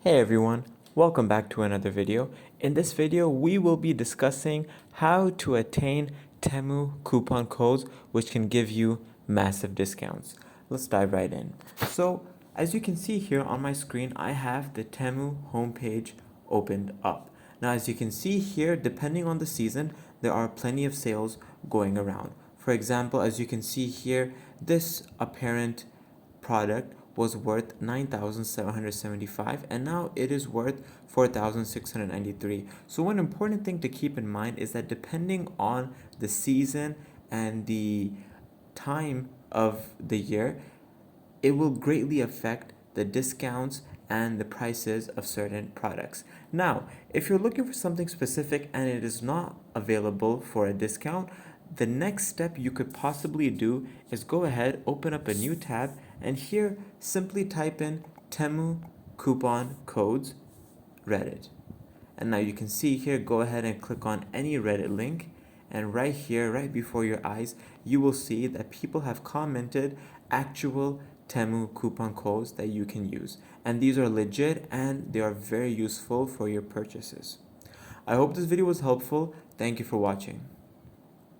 Hey everyone, welcome back to another video. In this video, we will be discussing how to attain Temu coupon codes which can give you massive discounts. Let's dive right in. So, as you can see here on my screen, I have the Temu homepage opened up. Now, as you can see here, depending on the season, there are plenty of sales going around. For example, as you can see here, this apparent product was worth 9,775 and now it is worth 4,693. So one important thing to keep in mind is that depending on the season and the time of the year, it will greatly affect the discounts and the prices of certain products. Now, if you're looking for something specific and it is not available for a discount, the next step you could possibly do is go ahead, open up a new tab, and here simply type in Temu coupon codes Reddit. And now you can see here, go ahead and click on any Reddit link. And right here, right before your eyes, you will see that people have commented actual Temu coupon codes that you can use. And these are legit and they are very useful for your purchases. I hope this video was helpful. Thank you for watching.